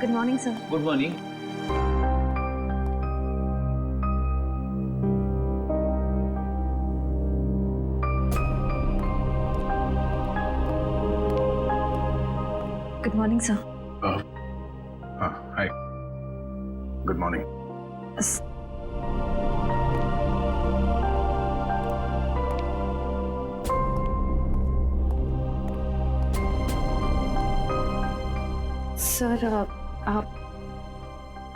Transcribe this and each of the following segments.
Good morning sir. Good morning. Good morning sir. Hi, good morning. Sir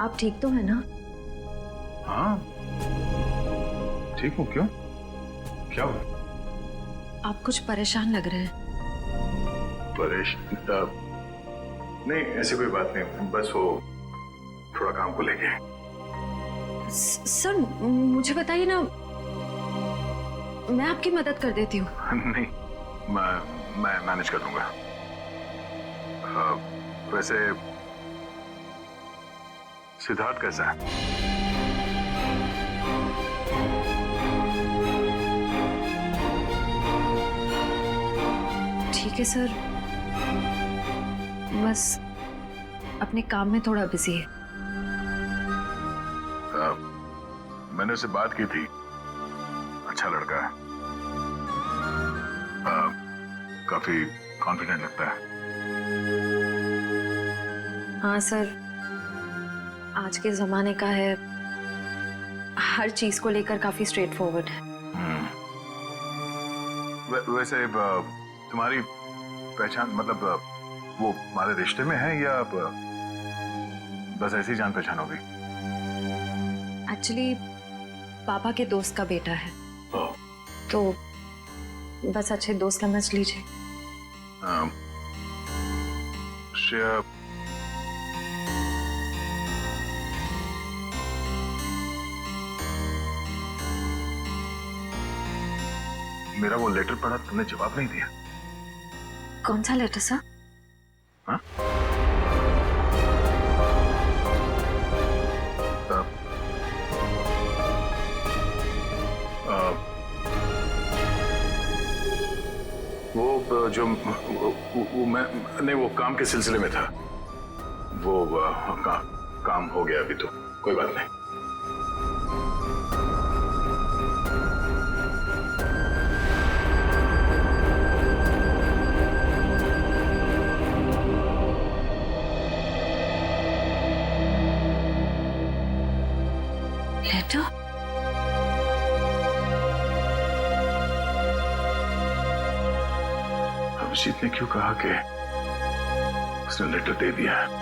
आप ठीक तो है ना? हाँ ठीक हूँ। क्यों, क्या हुआ? आप कुछ परेशान लग रहे हैं। परेशान? नहीं, ऐसी कोई बात नहीं, बस वो थोड़ा काम को लेके। सर मुझे बताइए ना, मैं आपकी मदद कर देती हूँ। नहीं, मैं मैनेज कर दूंगा। वैसे सिद्धार्थ कैसा है? ठीक है सर, बस अपने काम में थोड़ा बिजी है। मैंने उससे बात की थी, अच्छा लड़का है, काफी कॉन्फिडेंट लगता है। हाँ सर, आज के जमाने का है, हर चीज को लेकर काफी स्ट्रेट फॉरवर्ड है। वैसे तुम्हारी पहचान, मतलब वो हमारे रिश्ते में है या बस ऐसी जान पहचान हो गई? एक्चुअली पापा के दोस्त का बेटा है, तो बस अच्छे दोस्त समझ लीजिए। श्रेया, मेरा वो लेटर पढ़ा, तुमने जवाब नहीं दिया। कौन सा लेटर सर? हाँ? वो जो वो मैं नहीं, वो काम के सिलसिले में था। वो काम हो गया अभी, तो कोई बात नहीं। लेटर? अभिजीत ने क्यों कहा कि उसने लेटर दे दिया है?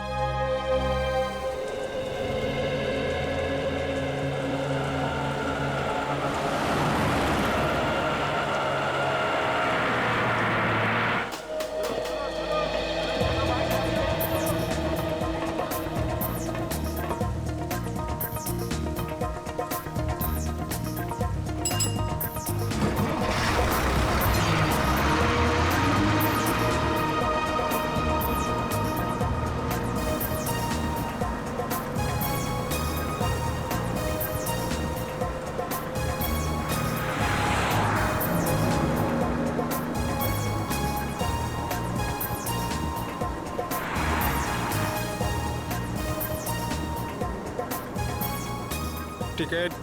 टिकट,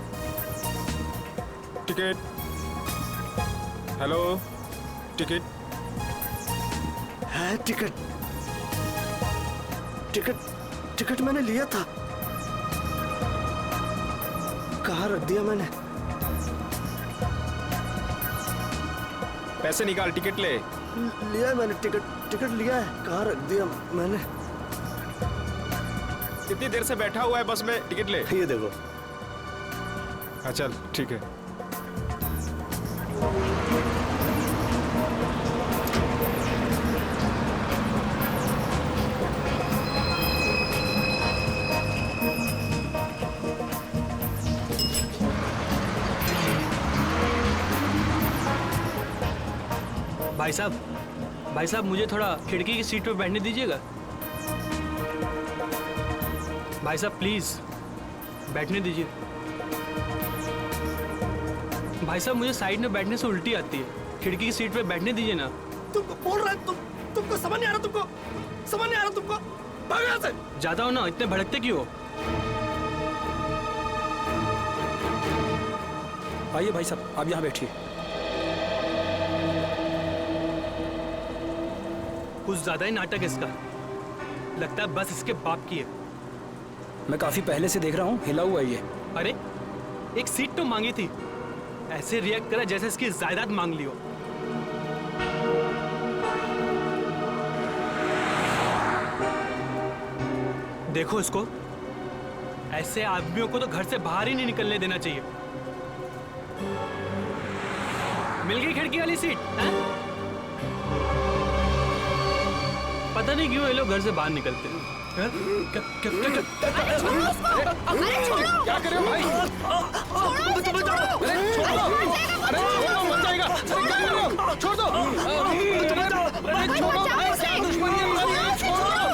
टिकट, हेलो, टिकट है? टिकट, टिकट, टिकट मैंने लिया था। कहाँ रख दिया मैंने? पैसे निकाल, टिकट ले। लिया है मैंने, टिकट लिया है। कहाँ रख दिया मैंने? कितनी देर से बैठा हुआ है बस में, टिकट ले। ये देखो। हाँ चल ठीक है। भाई साहब मुझे थोड़ा खिड़की की सीट पे बैठने दीजिएगा। भाई साहब प्लीज बैठने दीजिए। भाई साहब मुझे साइड में बैठने से उल्टी आती है, खिड़की की सीट पे बैठने दीजिए ना। तुमको बोल रहा है, तुमको समझ नहीं आ रहा? तुमको समझ नहीं आ रहा? तुमको भाग यहाँ से। ज्यादा हो ना, इतने भड़कते क्यों हो? आइए भाई साहब, आप यहाँ बैठिए। कुछ ज्यादा ही नाटक है इसका। लगता है बस इसके बाप की है। मैं काफी पहले से देख रहा हूँ, हिला हुआ है ये। अरे एक सीट तो मांगी थी, ऐसे रिएक्ट करा जैसे इसकी जायदाद मांग ली हो। देखो इसको, ऐसे आदमियों को तो घर से बाहर ही नहीं निकलने देना चाहिए। मिल गई खिड़की वाली सीट है? पता नहीं क्यों ये लोग घर से बाहर निकलते हैं। क्या कर रहे हो भाई? अरे छोड़ो, मर जाएगा। क्या कर रहे हो? छोड़ दो। अरे छोड़ो, क्या दुश्मनी है तुम्हारी? छोड़ो।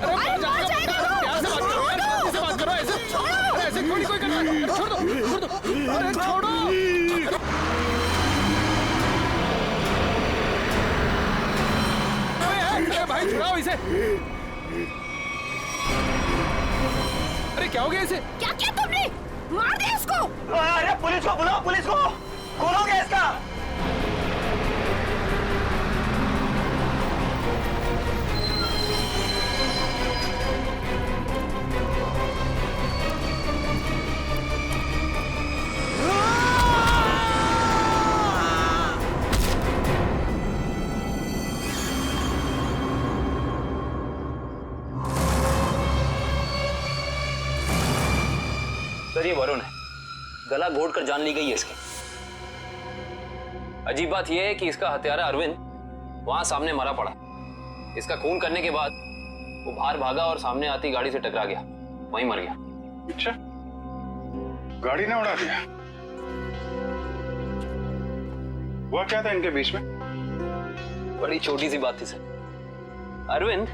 अरे मर जाएगा। प्यार से बात करो, शांति से बात करो। ऐसे ऐसे कोई करना है। छोड़ दो, छोड़ दो। अरे छोड़ो। अरे भाई छुड़ाओ इसे। अरे क्या हो गया इसे? क्या किया तुमने? मार दे इसको। अरे पुलिस को बुलाओ, पुलिस को खोलोगे इसका। सर ये वरुण है, गला घोट कर जान ली गई है इसकी। अजीब बात यह है कि इसका हत्यारा अरविंद वहां सामने मरा पड़ा। इसका खून करने के बाद वो बाहर भागा और सामने आती गाड़ी से टकरा गया, वहीं मर गया। अच्छा, गाड़ी ने उड़ा दिया। हुआ क्या था इनके बीच में? बड़ी छोटी सी बात थी सर। अरविंद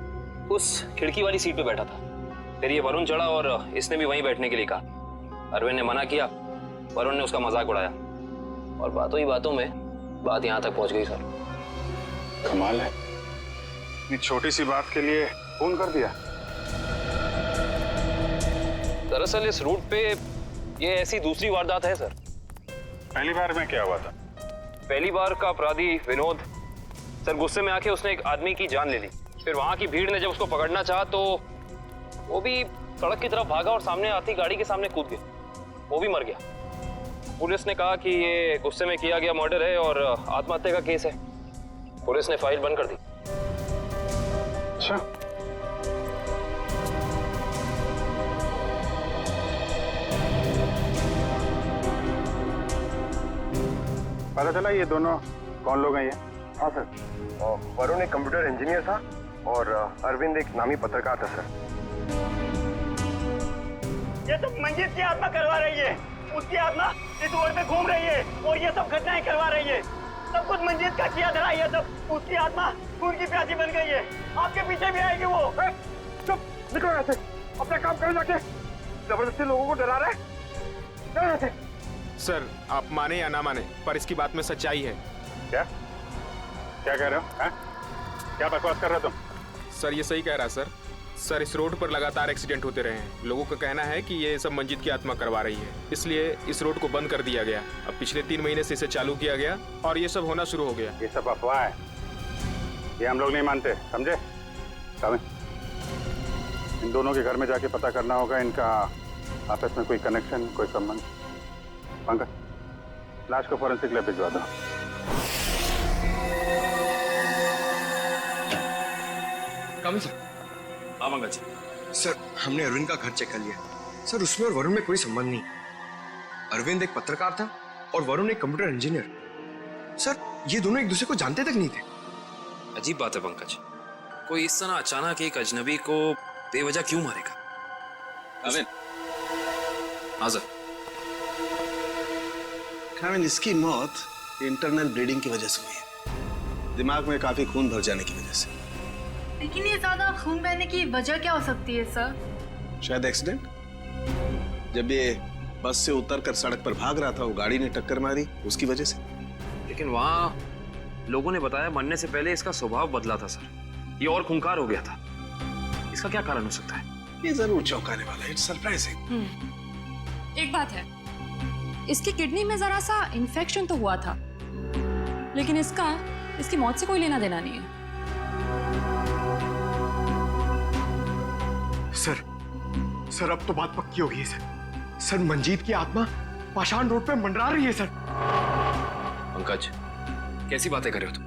उस खिड़की वाली सीट पे बैठा था, फिर ये वरुण चढ़ा और इसने भी वहीं बैठने के लिए कहा। अरविंद ने मना किया, वरुण ने उसका मजाक उड़ाया और बातों ही बातों में बात यहां तक पहुंच गई सर। कमाल है, इतनी छोटी सी बात के लिए फोन कर दिया। दरअसल इस रूट पे ये ऐसी दूसरी वारदात है सर। पहली बार में क्या हुआ था? पहली बार का अपराधी विनोद सर गुस्से में आके उसने एक आदमी की जान ले ली। फिर वहां की भीड़ ने जब उसको पकड़ना चाहा तो वो भी सड़क की तरफ भागा और सामने आती गाड़ी के सामने कूद गया, वो भी मर गया। पुलिस ने कहा कि ये गुस्से में किया गया मर्डर है और आत्महत्या का केस है। पुलिस ने फाइल बंद कर दी। अच्छा, पता चला ये दोनों कौन लोग हैं? ये हाँ सर, वरुण एक कंप्यूटर इंजीनियर था और अरविंद एक नामी पत्रकार था सर। ये सब मंजीत की आत्मा करवा रही है। उसकी आत्मा इस रोड पे घूम रही है और ये सब घटनाएं करवा रही है। सब कुछ मंजीत का किया धरा है। सब उसकी आत्मा खून की प्यासी बन गई है। आपके पीछे भी आएगी वो। चुप, निकलो यहाँ से। अपना काम करो जाके। जबरदस्ती लोगों को डरा रहे हैं। चलो यहाँ से। सर आप माने या ना माने, पर इसकी बात में सच्चाई है। क्या क्या कह रहे हो? क्या बकवास कर रहे हो तुम? सर ये सही कह रहा है सर। सर इस रोड पर लगातार एक्सीडेंट होते रहे हैं। लोगों का कहना है कि ये सब मंजीत की आत्मा करवा रही है, इसलिए इस रोड को बंद कर दिया गया। अब पिछले 3 महीने से इसे चालू किया गया और ये सब होना शुरू हो गया। ये सब अफवाह है, ये हम लोग नहीं मानते, समझे? इन दोनों के घर में जाके पता करना होगा इनका आपस में कोई कनेक्शन, कोई संबंध। पंकज, लाश को फॉरेंसिक लैब भिजवा दो। कम सर। सर हमने अरविंद का घर चेक कर लिया सर, उसमें और वरुण में कोई संबंध नहीं। अरविंद एक पत्रकार था और वरुण एक कंप्यूटर इंजीनियर। सर ये दोनों एक दूसरे को जानते तक नहीं थे। अजीब बात है पंकज, कोई इस तरह अचानक एक अजनबी को बेवजह क्यों मारेगा? अरविंद। हाँ सर। इसकी मौत इंटरनल ब्लीडिंग की वजह से हुई है, दिमाग में काफी खून भर जाने की वजह से। लेकिन ये ज्यादा खून बहने की वजह क्या हो सकती है सर? शायद एक्सीडेंट। जब ये बस से उतरकर सड़क पर भाग रहा था, वो गाड़ी ने टक्कर मारी, उसकी वजह से। लेकिन वहाँ लोगों ने बताया मरने से पहले इसका स्वभाव बदला था सर, ये और खूंखार हो गया था। इसका क्या कारण हो सकता है? ये जरूर चौंकाने वाला है। It's surprising. एक बात है, इसकी किडनी में जरा सा इन्फेक्शन तो हुआ था, लेकिन इसकी मौत से कोई लेना देना नहीं है। सर अब तो बात पक्की हो गई है सर। मंजीत की आत्मा पाषाण रोड पे मंडरा रही है सर। पंकज, कैसी बातें कर रहे हो तुम?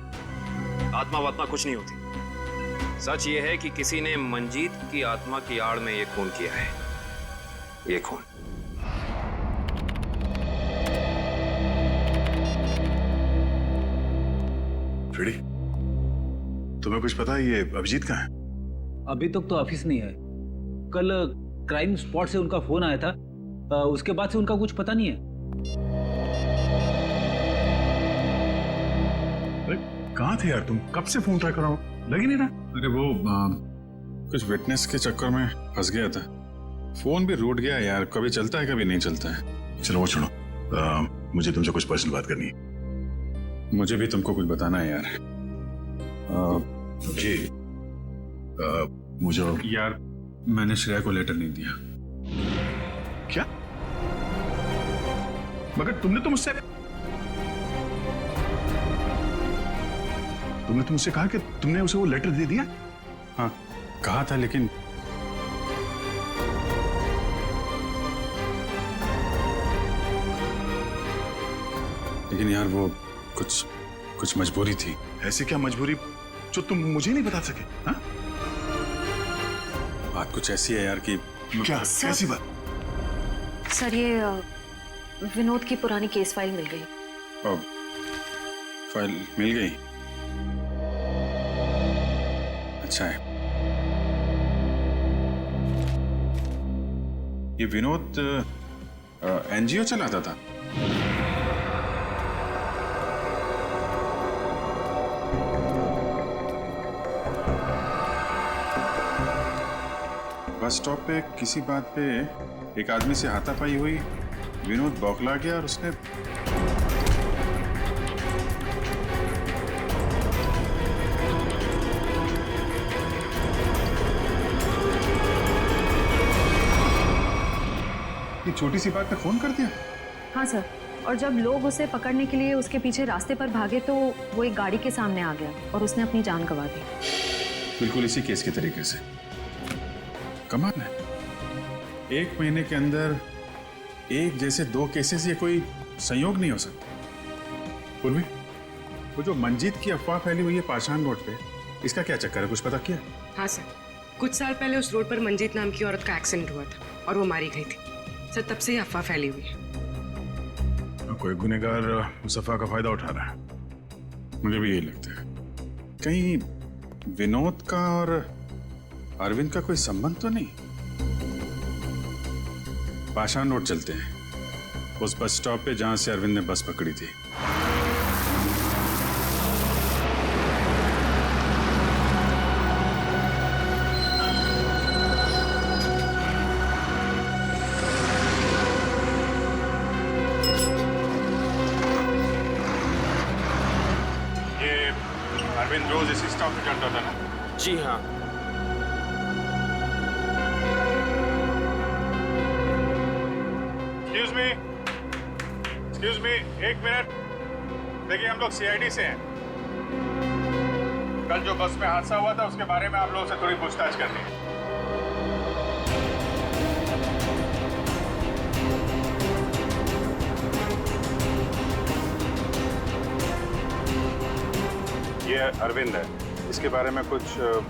आत्मा वात्मा कुछ नहीं होती। सच ये है कि किसी ने मंजीत की आत्मा की आड़ में ये खून किया है। ये खून फ्रेडी, तुम्हें कुछ पता है ये अभिजीत कहाँ है? अभी तक तो ऑफिस नहीं है। कल क्राइम स्पॉट से उनका फोन आया था, उसके बाद से उनका कुछ पता नहीं है। अरे कहाँ थे यार तुम? कब से फोन ट्राई कर रहा हूँ, लग ही नहीं रहा। अरे वो कुछ विटनेस के चक्कर में फंस गया था। फोन भी रूट गया यार, कभी चलता है कभी नहीं चलता है। चलो वो छोड़ो, मुझे तुमसे कुछ पर्सनल बात करनी है। मुझे भी तुमको कुछ बताना है यार। जी मुझे यार, मैंने श्रेया को लेटर नहीं दिया। क्या? मगर तुमने तो मुझसे कहा कि तुमने उसे वो लेटर दे दिया। हाँ कहा था, लेकिन यार वो कुछ मजबूरी थी। ऐसी क्या मजबूरी जो तुम मुझे नहीं बता सके? हाँ? बात कुछ ऐसी है यार कि क्या? कैसी बात? सर ये विनोद की पुरानी केस फाइल मिल गई। फाइल मिल गई? अच्छा है। ये विनोद एनजीओ चलाता था। बस स्टॉप पे किसी बात पे एक आदमी से हाथापाई हुई, विनोद बौखला गया और उसने ये छोटी सी बात पे फोन कर दिया। हाँ सर, और जब लोग उसे पकड़ने के लिए उसके पीछे रास्ते पर भागे तो वो एक गाड़ी के सामने आ गया और उसने अपनी जान गंवा दी। बिल्कुल इसी केस के तरीके से। कमाल है, 1 महीने के अंदर एक जैसे 2 केसेस, ये कोई संयोग नहीं हो सकता। पूर्वी, वो जो मंजीत की अफवाह फैली हुई है पाषाण रोड पे, इसका क्या चक्कर है, कुछ पता किया? हाँ सर, कुछ साल पहले उस रोड पर मंजीत नाम की औरत का एक्सीडेंट हुआ था और वो मारी गई थी सर। तब से ही अफवाह फैली हुई है। कोई गुनहगार उस अफवाह का फायदा उठा रहा है। मुझे भी यही लगता है। कहीं विनोद का और अरविंद का कोई संबंध तो नहीं? पाषाण रोड चलते हैं, उस बस स्टॉप पे जहां से अरविंद ने बस पकड़ी थी। ये अरविंद रोज इसी स्टॉप पे चलता था ना? जी हाँ। Excuse me, 1 minute. देखिए हम लोग सीआईडी से हैं। कल जो बस में हादसा हुआ था उसके बारे में आप लोगों से थोड़ी पूछताछ करनी है। ये अरविंद है, इसके बारे में कुछ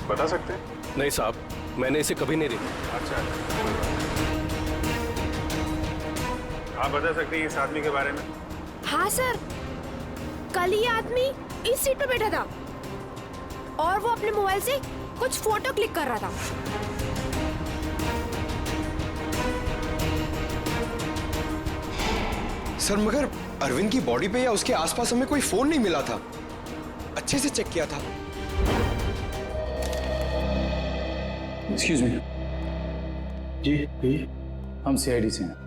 बता सकते हैं? नहीं साहब, मैंने इसे कभी नहीं देखा। अच्छा, आप बता सकते हैं इस आदमी के बारे में? हाँ सर, कल ये आदमी इस सीट पे बैठा था और वो अपने मोबाइल से कुछ फोटो क्लिक कर रहा था। सर मगर अरविंद की बॉडी पे या उसके आसपास हमें कोई फोन नहीं मिला था। अच्छे से चेक किया था। Excuse me. जी हम सीआईडी से हैं।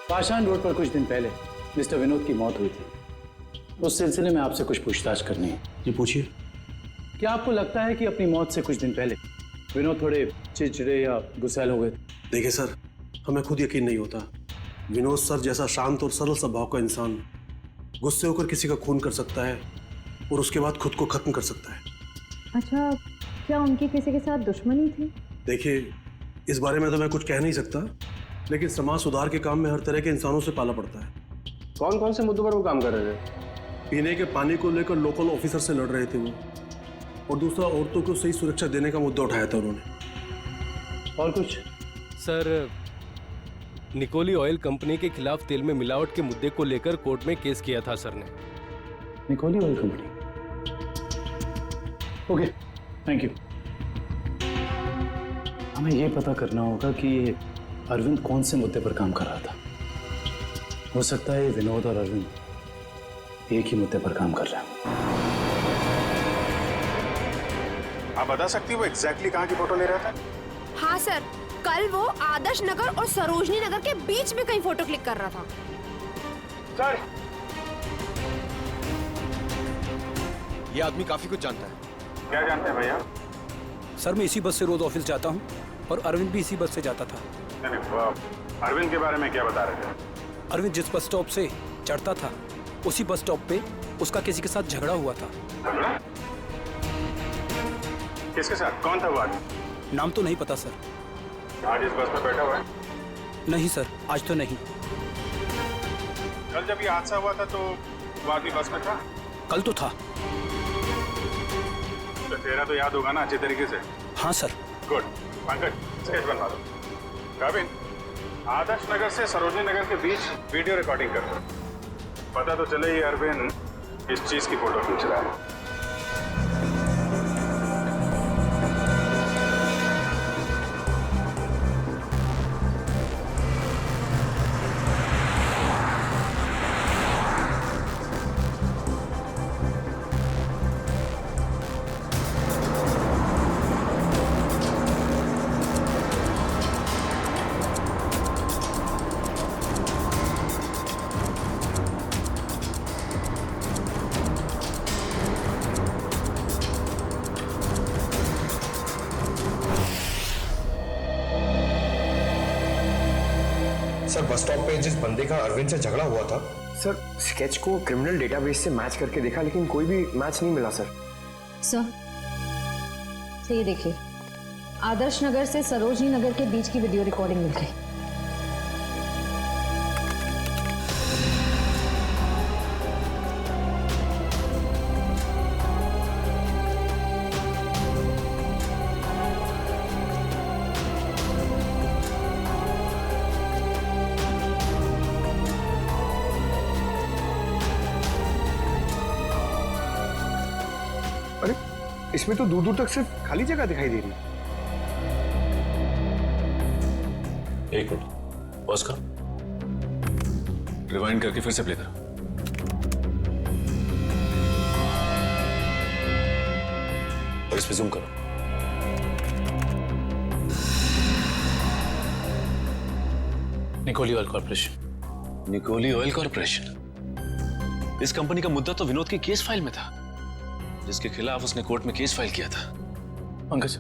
पाषाण रोड पर कुछ दिन पहले मिस्टर विनोद की मौत हुई थी। उस सिलसिले में आपसे कुछ पूछताछ करनी है। जी पूछिए। क्या आपको लगता है कि अपनी मौत से कुछ दिन पहले विनोद थोड़े चिड़चिड़े या गुस्सैल हो गए थे? देखिए सर, हमें खुद यकीन नहीं होता। विनोद सर जैसा शांत और सरल स्वभाव का इंसान गुस्से होकर किसी का खून कर सकता है और उसके बाद खुद को खत्म कर सकता है। अच्छा, क्या उनकी किसी के साथ दुश्मनी थी? देखिए, इस बारे में तो मैं कुछ कह नहीं सकता, लेकिन समाज सुधार के काम में हर तरह के इंसानों से पाला पड़ता है। कौन कौन से मुद्दों पर वो काम कर रहे थे? पीने के पानी को लेकर लोकल ऑफिसर से लड़ रहे थे वो, और दूसरा औरतों को सही सुरक्षा देने का मुद्दा उठाया था उन्होंने। और कुछ? सर, निकोली ऑयल कंपनी के खिलाफ तेल में मिलावट के मुद्दे को लेकर कोर्ट में केस किया था सर ने। Nicoli oil company? Okay, thank you. हमें यह पता करना होगा कि ये अरविंद कौन से मुद्दे पर काम कर रहा था। हो सकता है विनोद और अरविंद एक ही मुद्दे पर काम कर रहे हैं। आप बता सकती हो वो एग्जैक्टली कहाँ की फोटो ले रहा था? हाँ सर, कल वो आदर्श नगर और सरोजनी नगर के बीच में कहीं फोटो क्लिक कर रहा था। सर, ये आदमी काफी कुछ जानता है। क्या जानते हैं भैया? सर, मैं इसी बस से रोज ऑफिस जाता हूँ और अरविंद भी इसी बस से जाता था। अरविंद के बारे में क्या बता रहे थे? अरविंद जिस बस स्टॉप से चढ़ता था उसी बस स्टॉप पे उसका किसी के साथ झगड़ा हुआ था। किसके साथ? कौन था वो आदमी? नाम तो नहीं पता सर। आज इस बस में बैठा हुआ है? नहीं सर, आज तो नहीं। कल जब ये हादसा हुआ था तो वो आदमी बस में था? कल तो था। तो चेहरा तो याद होगा ना अच्छे तरीके से? हाँ सर। गुड। पंकज, स्केच बनवा दो। काबिन, आदर्श नगर से सरोजनी नगर के बीच वीडियो रिकॉर्डिंग कर दो। पता तो चले ये अरविंद इस चीज की फोटो खींच रहा है। सर, बस स्टॉप पे जिस बंदे का अरविंद से झगड़ा हुआ था, सर स्केच को क्रिमिनल डेटाबेस से मैच करके देखा लेकिन कोई भी मैच नहीं मिला सर। सर, ये देखिए, आदर्श नगर से सरोजनी नगर के बीच की वीडियो रिकॉर्डिंग मिल गई। इसमें तो दूर दूर तक सिर्फ खाली जगह दिखाई दे रही है। एक मिनट, पॉज कर, रिवाइंड करके फिर से प्ले कर। और इस पे जूम करो। Nicoli oil corporation. Nicoli oil corporation? इस कंपनी का मुद्दा तो विनोद की केस फाइल में था, जिसके खिलाफ उसने कोर्ट में केस फाइल किया था। पंकज,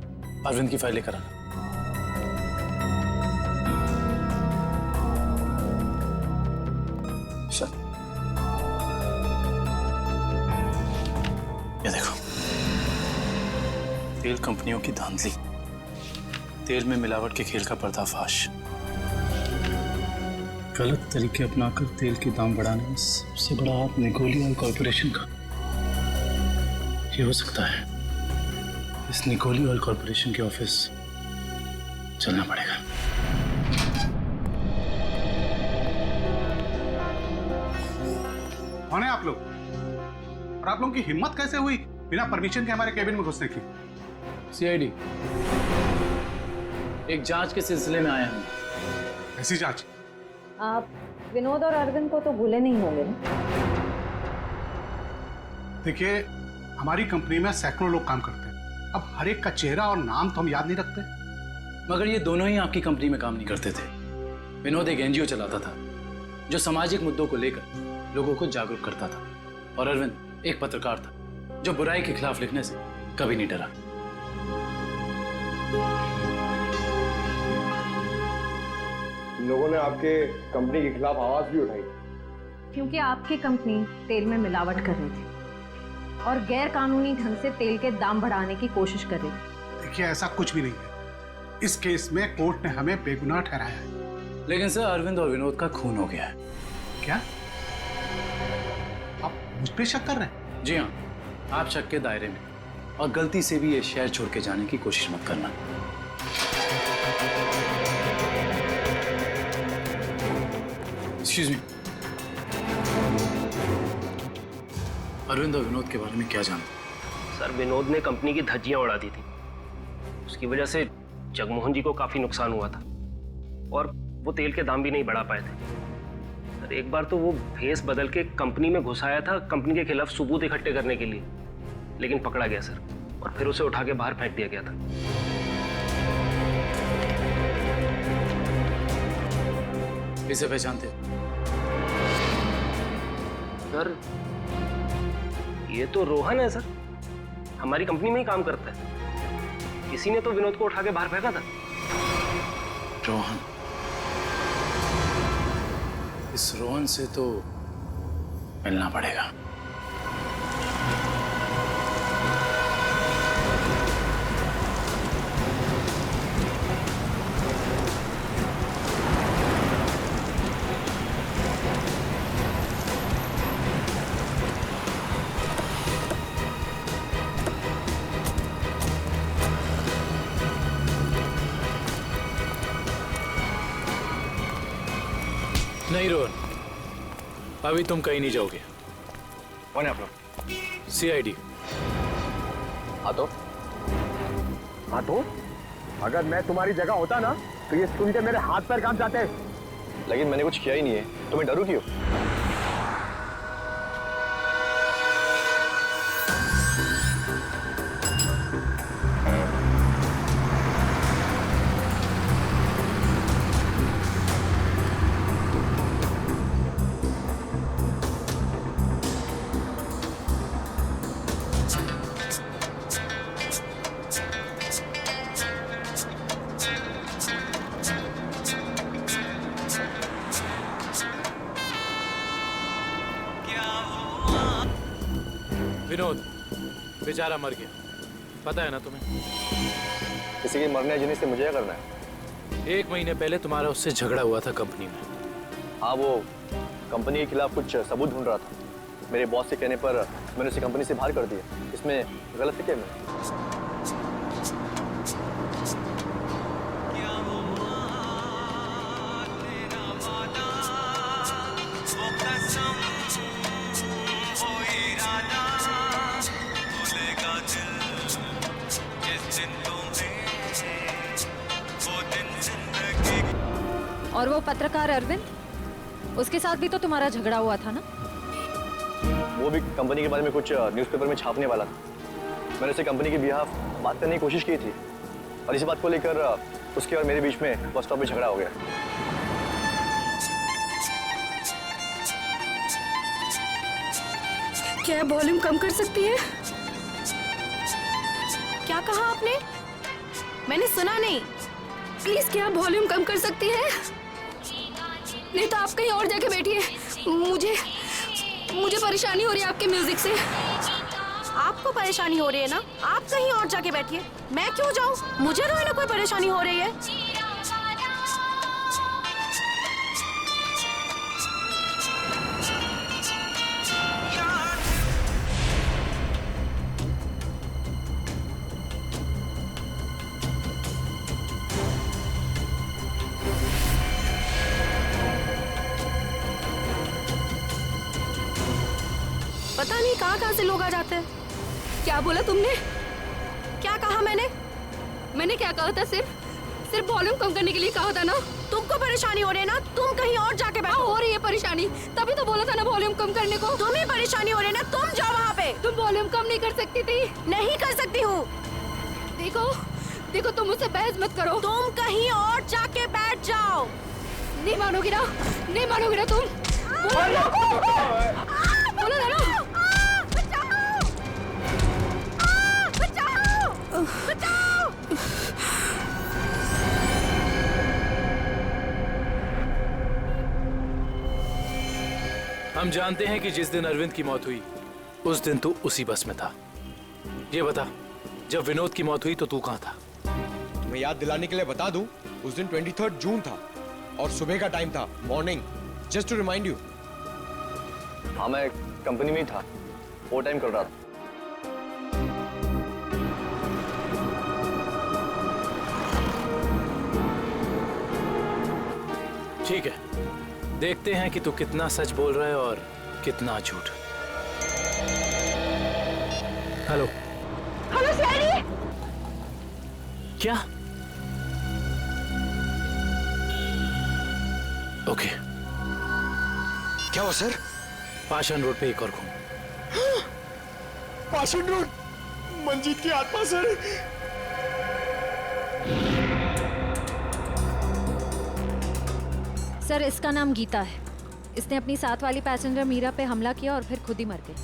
अरविंद की फाइल लेकर आना। सर, ये देखो, तेल कंपनियों की धांधली, तेल में मिलावट के खेल का पर्दाफाश, गलत तरीके अपनाकर तेल के दाम बढ़ाने में सबसे बड़ा हाथ निकोली ऑयल कॉर्पोरेशन का। ये हो सकता है इस निकोली ऑयल कॉर्पोरेशन के ऑफिस चलना पड़ेगा। कौन है आप लोग? और आप लोगों की हिम्मत कैसे हुई बिना परमिशन के हमारे केबिन में घुसने की? सीआईडी, एक जांच के सिलसिले में आए हैं। ऐसी जांच? आप विनोद और अरविंद को तो भूले नहीं होंगे ना? देखिए, हमारी कंपनी में सैकड़ों लोग काम करते हैं। अब हर एक का चेहरा और नाम तो हम याद नहीं रखते। मगर ये दोनों ही आपकी कंपनी में काम नहीं करते थे। विनोद एक एनजीओ चलाता था जो सामाजिक मुद्दों को लेकर लोगों को जागरूक करता था, और अरविंद एक पत्रकार था जो बुराई के खिलाफ लिखने से कभी नहीं डरा। इन लोगों ने आपके कंपनी के खिलाफ आवाज भी उठाई क्योंकि आपकी कंपनी तेल में मिलावट कर रही थी और गैर कानूनी ढंग से तेल के दाम बढ़ाने की कोशिश कर रही थी। देखिए, ऐसा कुछ भी नहीं है। इस केस में कोर्ट ने हमें बेगुनाह ठहराया है। लेकिन सर, अरविंद और विनोद का खून हो गया है। क्या आप मुझ पे शक कर रहे हैं? जी हाँ, आप शक के दायरे में, और गलती से भी ये शहर छोड़ के जाने की कोशिश मत करना। एक्सक्यूज मी, अरविंद और विनोद के बारे में क्या जानते? सर, विनोद ने कंपनी की धज्जियां उड़ा दी थी। उसकी वजह से जगमोहन जी को काफी नुकसान हुआ था और वो तेल के दाम भी नहीं बढ़ा पाए थे। सर, एक बार तो वो भेस बदल के कंपनी में घुस आया था कंपनी के खिलाफ सबूत इकट्ठे करने के लिए, लेकिन पकड़ा गया सर, और फिर उसे उठा के बाहर फेंक दिया गया था। इसे पहचानते? सर, ये तो रोहन है सर, हमारी कंपनी में ही काम करता है। किसी ने तो विनोद को उठा के बाहर फेंका था। रोहन? इस रोहन से तो मिलना पड़ेगा। नहीं रोहन, अभी तुम कहीं नहीं जाओगे। कौन है आप लोग? CID। हाँ तो अगर मैं तुम्हारी जगह होता ना तो ये सुन के मेरे हाथ पैर काम जाते। लेकिन मैंने कुछ किया ही नहीं है, तो मैं डरूं क्यों? विनोद बेचारा मर गया, पता है ना तुम्हें? किसी के मरने जीने से मुझे क्या करना है? 1 महीने पहले तुम्हारा उससे झगड़ा हुआ था कंपनी में। हाँ, वो कंपनी के खिलाफ कुछ सबूत ढूंढ रहा था। मेरे बॉस के कहने पर मैंने उसे कंपनी से बाहर कर दिया। इसमें गलत है क्या मैं? और वो पत्रकार अरविंद, उसके साथ भी तो तुम्हारा झगड़ा हुआ था ना? वो भी कंपनी के बारे में कुछ न्यूज़पेपर में छापने वाला था। मैंने उसे कंपनी के बिहाफ बात करने की कोशिश की थी और इसी बात को लेकर उसके और मेरे बीच में बस स्टॉप पे झगड़ा हो गया। क्या वॉल्यूम कम कर सकती है? क्या कहा आपने? मैंने सुना नहीं। प्लीज क्या वॉल्यूम कम कर सकती है? नहीं तो आप कहीं और जाके बैठिए। मुझे परेशानी हो रही है आपके म्यूजिक से। आपको परेशानी हो रही है ना? आप कहीं और जाके बैठिए। मैं क्यों जाऊं? मुझे तो ना कोई परेशानी हो रही है। पता नहीं कहाँ से लोग आ जाते हैं। क्या बोला तुमने? क्या कहा मैंने क्या कहा था? सिर्फ वॉल्यूम कम करने के लिए कहा था ना? तुमको परेशानी हो रही है ना? तुम कहीं और जाके बैठो। हो रही है परेशानी, तभी तो बोला था ना वॉल्यूम कम करने को। तुम्हें परेशानी हो रही है ना? तुम जाओ वहाँ पे। तुम वॉल्यूम कम नहीं कर सकती थी? नहीं कर सकती हूँ। देखो तुम मुझसे बहस मत करो। तुम कहीं और जाके बैठ जाओ। नहीं मानोगी ना तुम? बोलो ना। हम जानते हैं कि जिस दिन अरविंद की मौत हुई उस दिन तू उसी बस में था। ये बता, जब विनोद की मौत हुई तो तू कहाँ था? तुम्हें याद दिलाने के लिए बता दूं, उस दिन 23 जून था और सुबह का टाइम था, morning, just to remind you. हाँ, मैं कंपनी में ही था, वो टाइम कर रहा था। ठीक है, देखते हैं कि तू कितना सच बोल रहा है और कितना झूठ। Hello hello सैडी। क्या? ओके। क्या हुआ सर? पाषाण रोड पे एक और खून। पाषाण रोड, मंजीत की आत्मा सर। सर, इसका नाम गीता है। इसने अपनी साथ वाली पैसेंजर मीरा पे हमला किया और फिर खुद ही मर गई।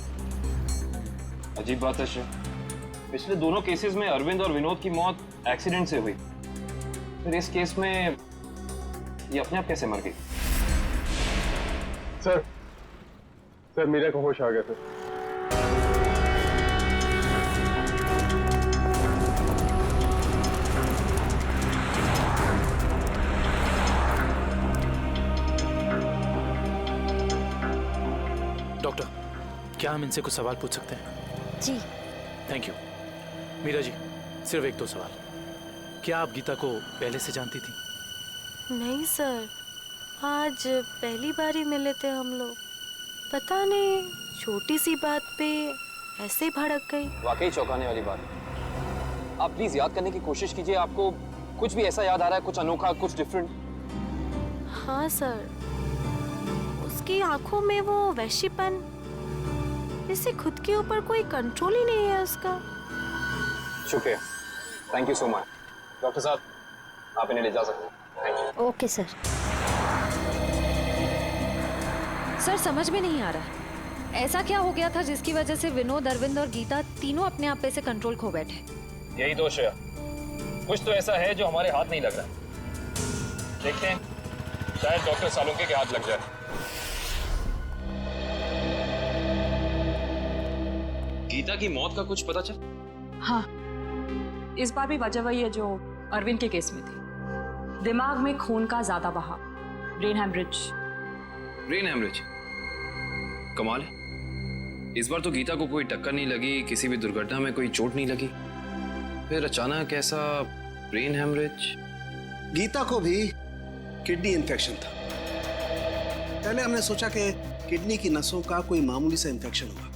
अजीब बात है श्रेया, पिछले दोनों केसेस में अरविंद और विनोद की मौत एक्सीडेंट से हुई, फिर इस केस में ये अपने आप कैसे मर गई? सर मीरा को होश आ गया था। डॉक्टर, क्या हम इनसे कुछ सवाल पूछ सकते हैं? जी। Thank you. मीरा जी, सिर्फ एक दो सवाल। क्या आप गीता को पहले से जानती थी? नहीं सर, आज पहली बार ही मिले थे हम लोग। पता नहीं छोटी सी बात पे ऐसे ही भड़क गई। वाकई चौंकाने वाली बात है। आप प्लीज याद करने की कोशिश कीजिए, आपको कुछ भी ऐसा याद आ रहा है, कुछ अनोखा, कुछ डिफरेंट? हाँ सर, उसकी आंखों में वो वैशीपन, जैसे खुद के ऊपर कोई कंट्रोल ही नहीं है उसका। शुक्रिया, thank you so much. Doctor साहब, आप इन्हें ले जा सकते हैं। Thank you. Okay sir. Sir, समझ में नहीं आ रहा ऐसा क्या हो गया था जिसकी वजह से विनोद, अरविंद और गीता तीनों अपने आप पे से कंट्रोल खो बैठे। यही दोष है, कुछ तो ऐसा है जो हमारे हाथ नहीं लग रहा। देखते हैं, शायद डॉक्टर सालुंके के हाथ लग जाए। गीता की मौत का कुछ पता चल? हाँ, इस बार भी वजह वही है जो अरविंद के केस में थी। दिमाग में खून का ज्यादा बहाव, ब्रेन हेमरेज। Brain haemorrhage? कमाल है, इस बार तो गीता को कोई टक्कर नहीं लगी, किसी भी दुर्घटना में कोई चोट नहीं लगी, फिर अचानक ऐसा ब्रेन हेमरेज। गीता को भी किडनी इन्फेक्शन था। पहले हमने सोचा कि किडनी की नसों का कोई मामूली सा इन्फेक्शन हुआ,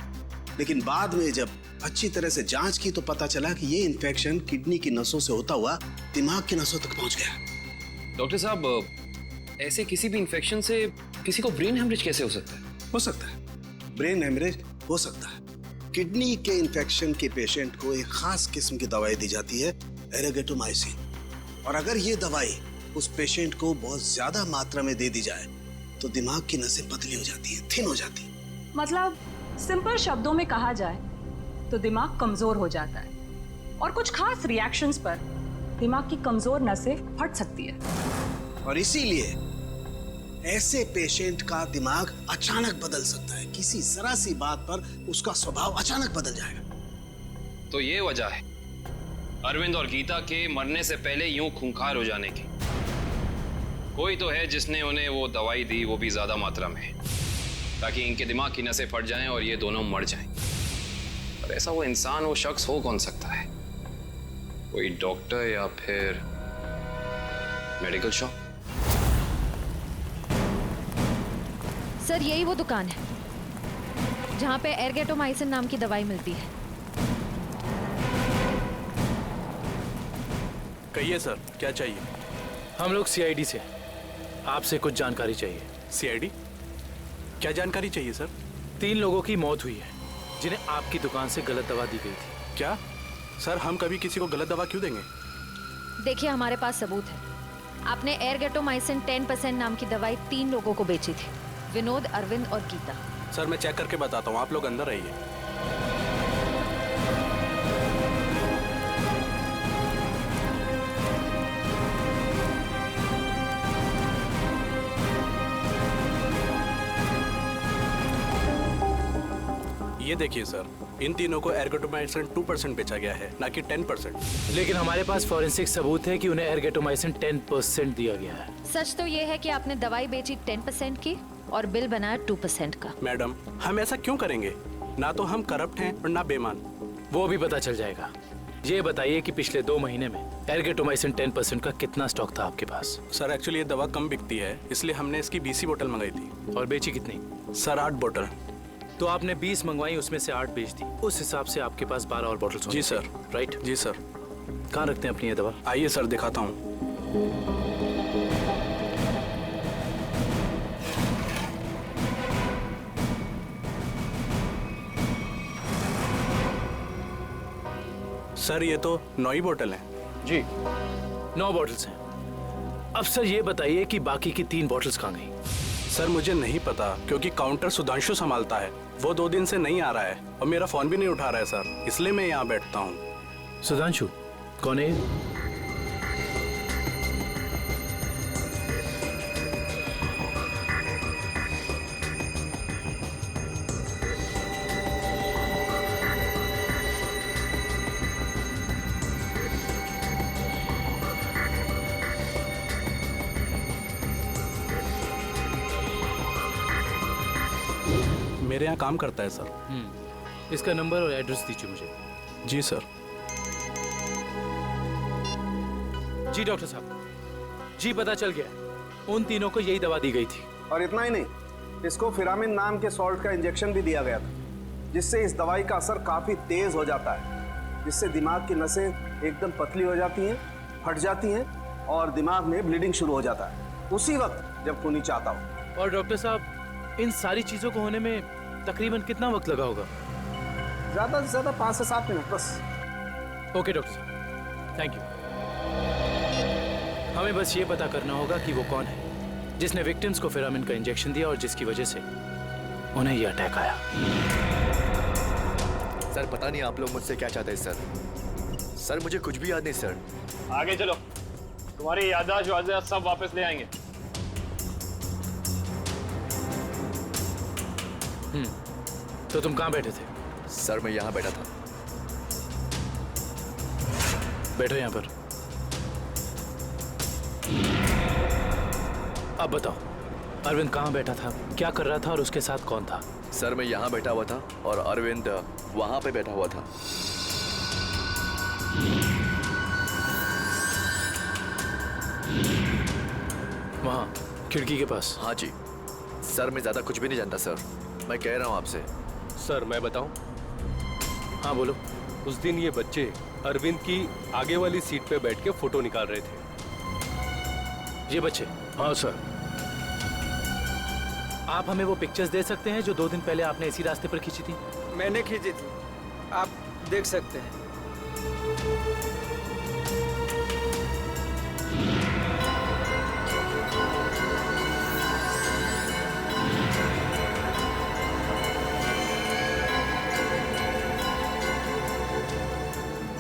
लेकिन बाद में जब अच्छी तरह से जांच की तो पता चला कि ये इन्फेक्शन किडनी की नसों से होता हुआ दिमाग की नसों तक पहुंच गया। डॉक्टर साहब, ऐसे किसी भी इन्फेक्शन से किसी को ब्रेन हेमरेज कैसे हो सकता है? हो सकता है, ब्रेन हेमरेज हो सकता है। किडनी के इन्फेक्शन के पेशेंट को एक खास किस्म की दवाई दी जाती है, एरेगेटोमाइसिन, और अगर ये दवाई उस पेशेंट को बहुत ज्यादा मात्रा में दे दी जाए तो दिमाग की नसें पतली हो जाती है, थिन हो जाती है। मतलब सिंपल शब्दों में कहा जाए तो दिमाग कमजोर हो जाता है और कुछ खास रिएक्शंस पर दिमाग की कमजोर नसें फट सकती है। और इसीलिए ऐसे पेशेंट का दिमाग अचानक बदल सकता है, किसी जरा सी बात पर उसका स्वभाव अचानक बदल जाएगा। तो ये वजह है अरविंद और गीता के मरने से पहले यूं खूंखार हो जाने की। कोई तो है जिसने उन्हें वो दवाई दी, वो भी ज्यादा मात्रा में, ताकि इनके दिमाग की नसें फट जाएं और ये दोनों मर जाएं। पर ऐसा वो इंसान, वो शख्स हो कौन सकता है? कोई डॉक्टर या फिर मेडिकल शॉप? सर, यही वो दुकान है जहाँ पे एरगेटोमाइसिन नाम की दवाई मिलती है। कहिए सर, क्या चाहिए? हम लोग सीआईडी से, आपसे कुछ जानकारी चाहिए। सीआईडी? क्या जानकारी चाहिए सर? 3 लोगों की मौत हुई है जिन्हें आपकी दुकान से गलत दवा दी गई थी। क्या सर, हम कभी किसी को गलत दवा क्यों देंगे? देखिए, हमारे पास सबूत है। आपने एरगेटोमाइसिन 10% नाम की दवाई 3 लोगों को बेची थी, विनोद, अरविंद और गीता। सर, मैं चेक करके बताता हूँ, आप लोग अंदर रहिए। ये देखिए सर, इन तीनों को एर्गोटोमाइसिन 2% बेचा गया है, ना कि 10%। लेकिन हमारे पास फॉरेंसिक सबूत है कि उन्हें एर्गोटोमाइसिन 10% दिया गया है। सच तो ये है कि आपने दवाई बेची 10% की और बिल बनाया 2% का। मैडम, हम ऐसा क्यों करेंगे? ना तो हम करप्ट हैं और ना बेईमान। वो भी पता चल जाएगा। ये बताइए कि पिछले 2 महीने में एर्गोटोमाइसिन 10% का कितना स्टॉक था आपके पास? सर एक्चुअली ये दवा कम बिकती है, इसलिए हमने इसकी 20 बोतल मंगाई थी। और बेची कितनी? सर 8 बोतल। तो आपने 20 मंगवाई, उसमें से 8 बेच दी। उस हिसाब से आपके पास 12 और बोतल। जी सर। राइट? जी सर। कहाँ रखते हैं अपनी ये दवा? आइए सर दिखाता हूँ। सर ये तो 9 ही बोतल है। जी 9 बॉटल्स हैं। अब सर ये बताइए कि बाकी की 3 बॉटल्स कहाँ गई? सर मुझे नहीं पता, क्योंकि काउंटर सुधांशु संभालता है। वो 2 दिन से नहीं आ रहा है और मेरा फोन भी नहीं उठा रहा है सर, इसलिए मैं यहाँ बैठता हूँ। सुधांशु कौन है? मेरे यहाँ काम करता है सर। इसका नंबर और एड्रेस दीजिए मुझे। जी सर। जी डॉक्टर साहब, जी पता चल गया, उन तीनों को यही दवा दी गई थी। और इतना ही नहीं, इसको फिरामिन नाम के सॉल्ट का इंजेक्शन भी दिया गया था, जिससे इस दवाई का असर काफी तेज हो जाता है, जिससे दिमाग की नसें एकदम पतली हो जाती हैं, फट जाती हैं और दिमाग में ब्लीडिंग शुरू हो जाता है उसी वक्त जब खूनी चाहता हो। और डॉक्टर साहब, इन सारी चीजों को होने में तकरीबन कितना वक्त लगा होगा? ज्यादा से ज्यादा 5 से 7 मिनट बस। ओके डॉक्टर साहब, थैंक यू। हमें बस ये पता करना होगा कि वो कौन है जिसने विक्टिम्स को फिरामिन का इंजेक्शन दिया और जिसकी वजह से उन्हें ये अटैक आया। सर पता नहीं आप लोग मुझसे क्या चाहते हैं सर। सर मुझे कुछ भी याद नहीं सर। आगे चलो, तुम्हारी याददाश्त सब वापस ले आएंगे। तो तुम कहाँ बैठे थे? सर मैं यहाँ बैठा था। बैठो यहाँ पर। अब बताओ, अरविंद कहाँ बैठा था, क्या कर रहा था और उसके साथ कौन था? सर मैं यहाँ बैठा हुआ था और अरविंद वहाँ पे बैठा हुआ था। वहाँ खिड़की के पास? हाँ जी सर, मैं ज्यादा कुछ भी नहीं जानता सर, मैं कह रहा हूँ आपसे। सर मैं बताऊं? हाँ बोलो। उस दिन ये बच्चे अरविंद की आगे वाली सीट पे बैठ के फोटो निकाल रहे थे। ये बच्चे? हाँ सर। आप हमें वो पिक्चर्स दे सकते हैं जो 2 दिन पहले आपने इसी रास्ते पर खींची थी? मैंने खींची थी, आप देख सकते हैं।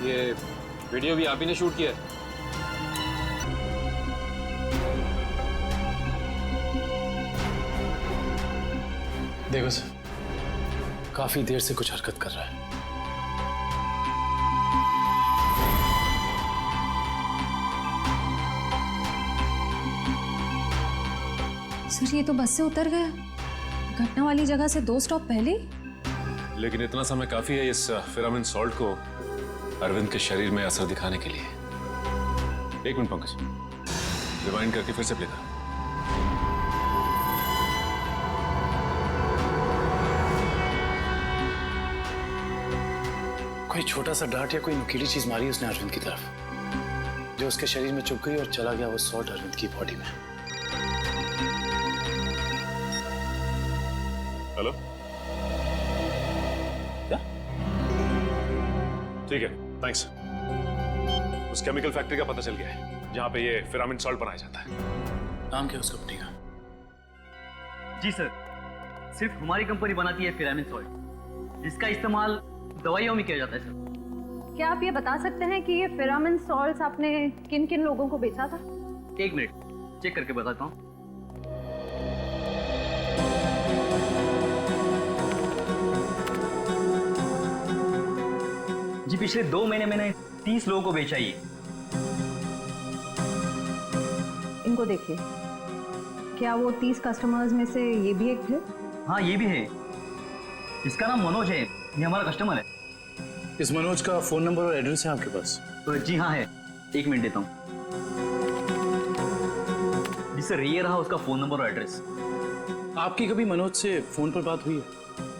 ये वीडियो भी आप ही ने शूट किया है? देखो सर, काफी देर से कुछ हरकत कर रहा है। सर ये तो बस से उतर गया, घटना वाली जगह से 2 स्टॉप पहले। लेकिन इतना समय काफी है इस फिरामिन सॉल्ट को अरविंद के शरीर में असर दिखाने के लिए। 1 मिनट पंकज, रिवाइंड करके फिर से प्ले कर। कोई छोटा सा डांट या कोई नुकीली चीज मारी उसने अरविंद की तरफ, जो उसके शरीर में चुभ गई और चला गया वो सॉल्ट अरविंद की बॉडी में। हेलो, क्या? ठीक है, थैंक्स। उस केमिकल फैक्ट्री का पता चल गया है जहां पे ये फिरामिन सॉल्ट बनाया जाता है। नाम क्या उस कंपनी का? जी सर, सिर्फ हमारी कंपनी बनाती है फिरामिन सॉल्ट, जिसका इस्तेमाल दवाइयों में किया जाता है सर। क्या आप ये बता सकते हैं कि ये फिरामिन सॉल्ट्स आपने किन किन लोगों को बेचा था? 1 मिनट चेक करके बताता हूँ। जी पिछले 2 महीने मैंने 30 लोगों को बेचा ही। इनको देखिए, क्या वो 30 कस्टमर्स में से ये भी एक थे? हाँ ये भी है। इसका नाम मनोज है, ये हमारा कस्टमर है। इस मनोज का फोन नंबर और एड्रेस है आपके पास? जी हाँ है, 1 मिनट देता हूँ। जी सर, ये रहा उसका फोन नंबर और एड्रेस। आपकी कभी मनोज से फोन पर बात हुई है?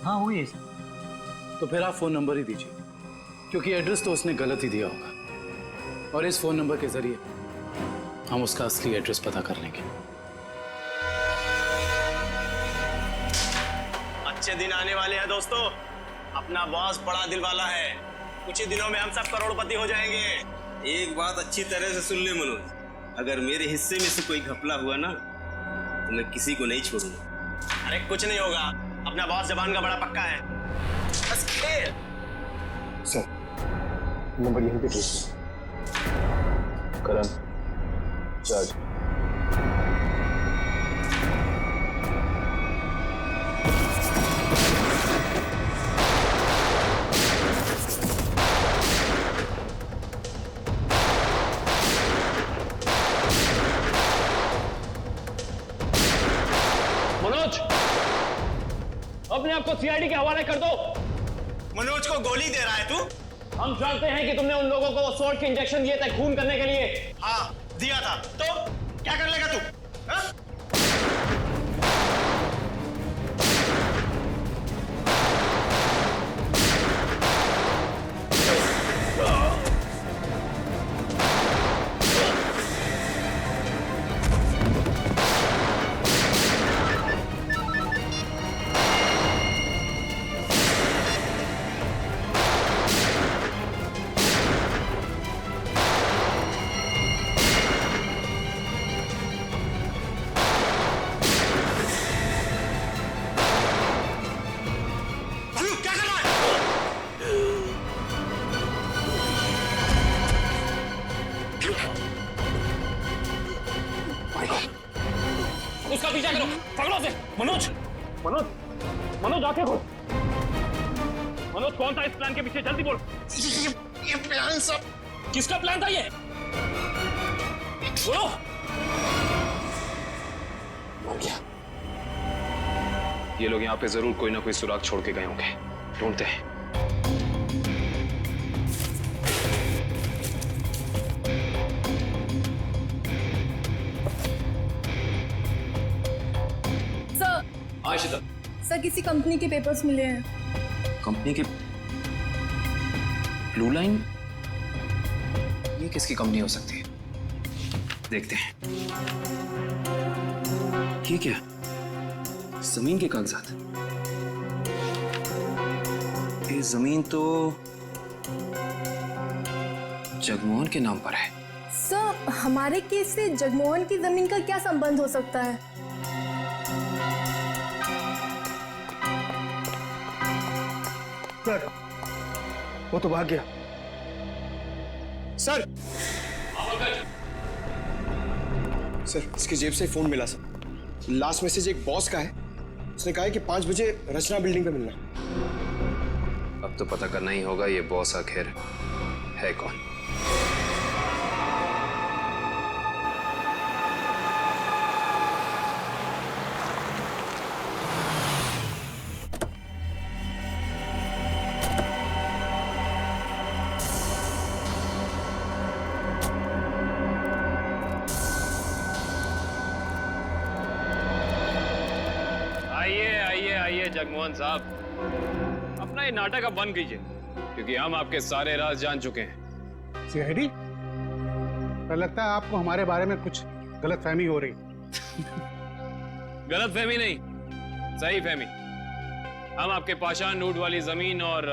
हाँ हुई है। तो फिर आप फोन नंबर ही दीजिए, क्योंकि एड्रेस तो उसने गलत ही दिया होगा, और इस फोन नंबर के जरिए हम उसका असली एड्रेस पता कर लेंगे। अच्छे दिन आने वाले हैं दोस्तों। अपना बॉस बड़ा दिल वाला है, कुछ ही दिनों में हम सब करोड़पति हो जाएंगे। एक बात अच्छी तरह से सुन ले मनोज, अगर मेरे हिस्से में से कोई घपला हुआ ना तो मैं किसी को नहीं छोड़ूंगा। अरे कुछ नहीं होगा, अपना बॉस जबान का बड़ा पक्का है। बस खेल। सर नंबर यहीं पे भेज। करण, जज। मनोज, अपने आप को सीआईडी के हवाले कर दो। मनोज को गोली दे रहा है तू? हम जानते हैं कि तुमने उन लोगों को सॉल्ट के इंजेक्शन दिए थे खून करने के लिए। हाँ दिया था, तो क्या कर लेगा तू? हा? उसका पीछा करो, पकड़ो उसे। मनोज, मनोज, मनोज आंखें खोल। मनोज कौन था इस प्लान के पीछे? जल्दी बोल। ये प्लान सब किसका प्लान था ये? बोलो। मर गया। ये लोग यहाँ पे जरूर कोई ना कोई सुराग छोड़ के गए होंगे, ढूंढते हैं। सर, सर किसी कंपनी के पेपर्स मिले हैं। कंपनी के? Blue line? ये किसकी कंपनी हो सकती है? देखते हैं। ये क्या? जमीन के कागजात। ये जमीन तो जगमोहन के नाम पर है। सर हमारे केस से जगमोहन की जमीन का क्या संबंध हो सकता है? सर वो तो भाग गया। सर सर इसकी जेब से फोन मिला सर। लास्ट मैसेज एक बॉस का है, उसने कहा है कि 5 बजे रचना बिल्डिंग पे मिलना। अब तो पता करना ही होगा ये बॉस आखिर है कौन। जगमोहन साहब, अपना ये नाटक अब बंद कीजिए, क्योंकि हम आपके सारे राज जान चुके हैं। सीआईडी, पर लगता है आपको हमारे बारे में कुछ गलतफहमी हो रही। गलतफहमी नहीं, सही फहमी। हम आपके पाषाण रूट वाली जमीन और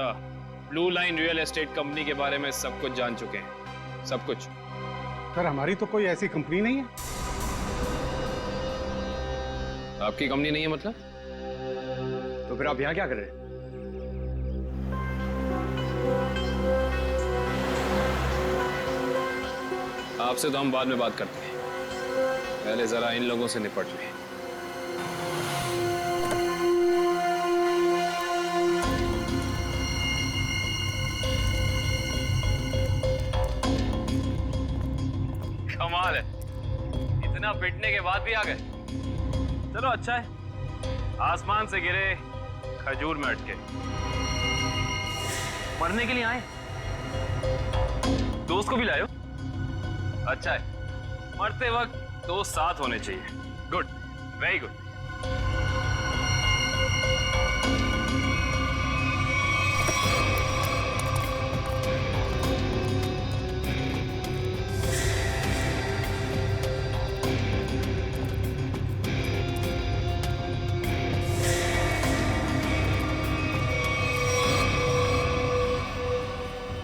blue line real estate company के बारे में सब कुछ जान चुके हैं, सब कुछ। सर हमारी तो कोई ऐसी कंपनी नहीं है। आपकी कंपनी नहीं है मतलब? तो फिर आप यहाँ क्या कर रहे हैं? आपसे तो हम बाद में बात करते हैं, पहले जरा इन लोगों से निपट लें। हाल है? इतना पिटने के बाद भी आ गए। चलो अच्छा है, आसमान से गिरे खजूर में अटके। मरने के लिए आए, दोस्त को भी लायो। अच्छा है, मरते वक्त दोस्त साथ होने चाहिए। Good, very good.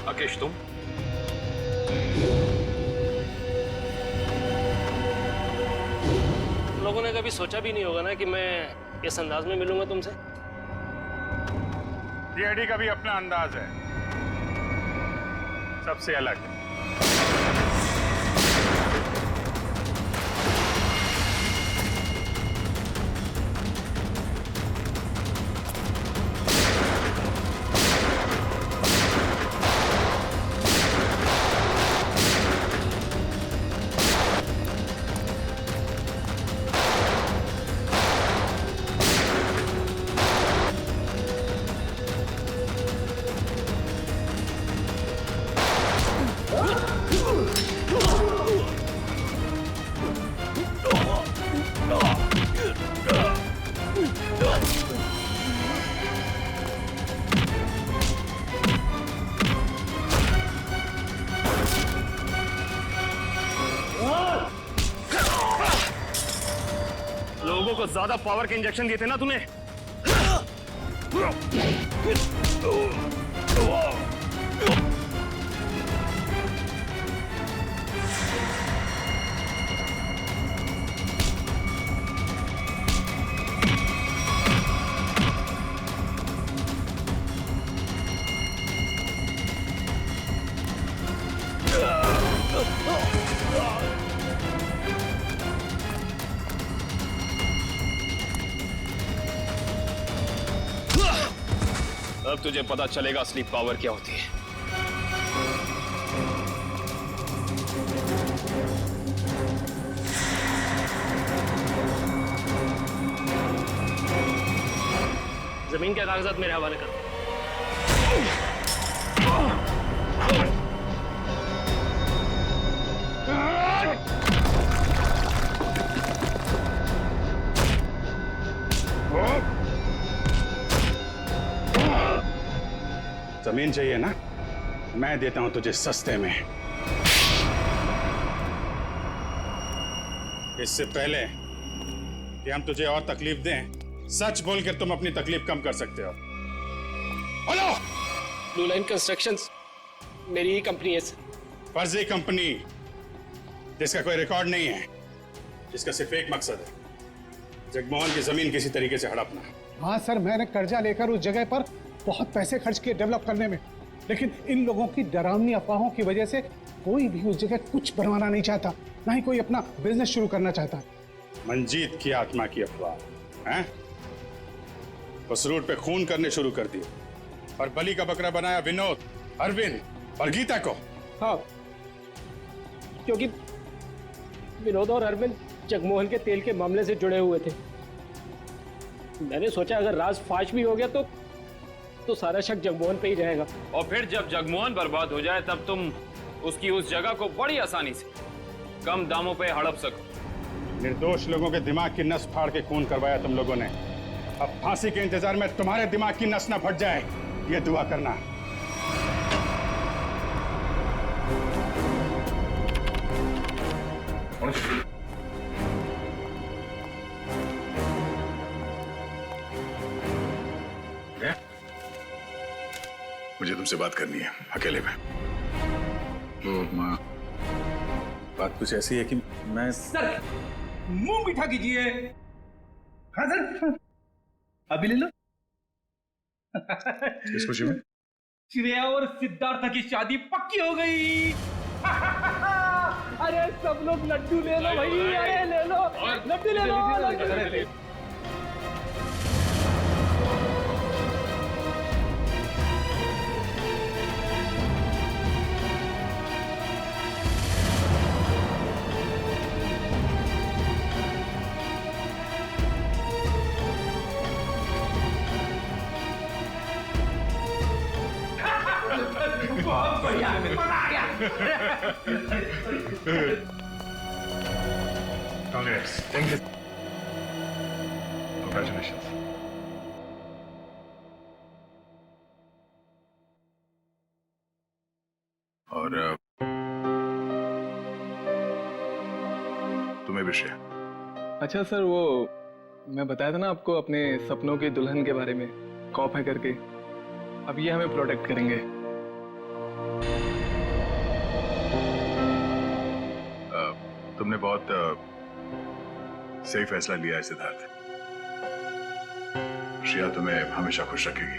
राकेश, तुम? लोगों ने कभी सोचा भी नहीं होगा ना कि मैं इस अंदाज में मिलूंगा तुमसे। डीआईडी का भी अपना अंदाज है, सबसे अलग। लोगों को ज्यादा पावर के इंजेक्शन दिए थे ना तूने। अब तुझे पता चलेगा असली पावर क्या होती है। जमीन के कागजात मेरे हवाले कर। जमीन चाहिए ना, मैं देता हूं तुझे सस्ते में। इससे पहले कि हम तुझे और तकलीफ दें, सच बोलकर तुम अपनी तकलीफ कम कर सकते हो। बोलो। ब्लू लाइन कंस्ट्रक्शंस मेरी ही कंपनी है सर। फर्जी कंपनी जिसका कोई रिकॉर्ड नहीं है, जिसका सिर्फ एक मकसद है, जगमोहन की जमीन किसी तरीके से हड़पना। हाँ सर, मैंने कर्जा लेकर उस जगह पर बहुत पैसे खर्च किए डेवलप करने में, लेकिन इन लोगों की डरावनी अफवाहों की वजह से कोई भी उस जगह कुछ बनवाना नहीं चाहता, ना ही कोई अपना बिजनेस शुरू करना चाहता। मंजीत की आत्मा की अफवाह हैं? उस रूट पे खून करने शुरू कर दिए और बलि का बकरा बनाया विनोद, अरविंद और गीता को। हाँ, क्योंकि विनोद और अरविंद जगमोहन के तेल के मामले से जुड़े हुए थे। मैंने सोचा अगर राज फाश भी हो गया तो सारा शक जगमोहन पे ही रहेगा। और फिर जब जगमोहन बर्बाद हो जाए तब तुम उसकी उस जगह को बड़ी आसानी से कम दामों पे हड़प सको। निर्दोष लोगों के दिमाग की नस फाड़ के खून करवाया तुम लोगों ने। अब फांसी के इंतजार में तुम्हारे दिमाग की नस न फट जाए, ये दुआ करना। मुझे तुमसे बात करनी है अकेले में। तो माँ, बात कुछ ऐसी है कि मैं सर मुंह मीठा कीजिए। हाँ सर, अभी ले लो। किस खुशी में? श्रेया और सिद्धार्थ की शादी पक्की हो गई। अरे सब लोग लड्डू ले लो भाई, अरे ले लो लड्डू ले लो। Congrats. Thank you. Congratulations. और तुम्हें भी श्रेया। अच्छा सर, वो मैं बताया था ना आपको अपने सपनों की दुल्हन के बारे में, कॉप है करके। अब ये हमें प्रोटेक्ट करेंगे। तुमने बहुत सही फैसला लिया है सिद्धार्थ। श्रेया तुम्हें हमेशा खुश रखेगी।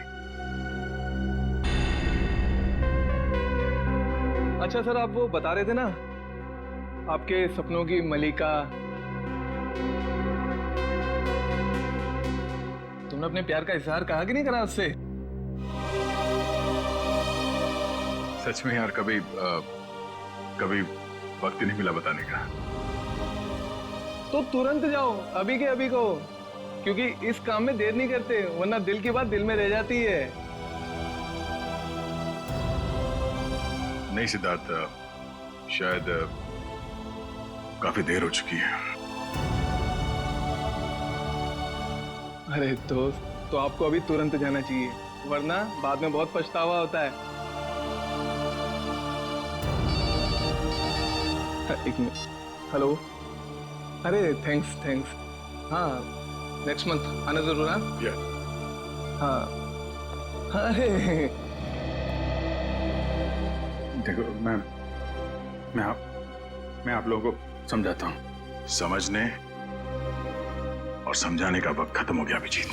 अच्छा सर, आप वो बता रहे थे ना आपके सपनों की मलिका, तुमने अपने प्यार का इजहार कहा कि नहीं करा उससे? सच में यार, कभी कभी वक्त ही नहीं मिला बताने का। तो तुरंत जाओ, अभी के अभी कहो, क्योंकि इस काम में देर नहीं करते, वरना दिल की बात दिल में रह जाती है। नहीं सिद्धार्थ, शायद काफी देर हो चुकी है। अरे दोस्त, तो आपको अभी तुरंत जाना चाहिए, वरना बाद में बहुत पछतावा होता है। एक मिनट। हेलो। अरे थैंक्स। हाँ, नेक्स्ट मंथ आना जरूर। हाँ। अरे देखो, मैं आप लोगों को समझाता हूँ। समझने और समझाने का वक्त खत्म हो गया अभिजीत।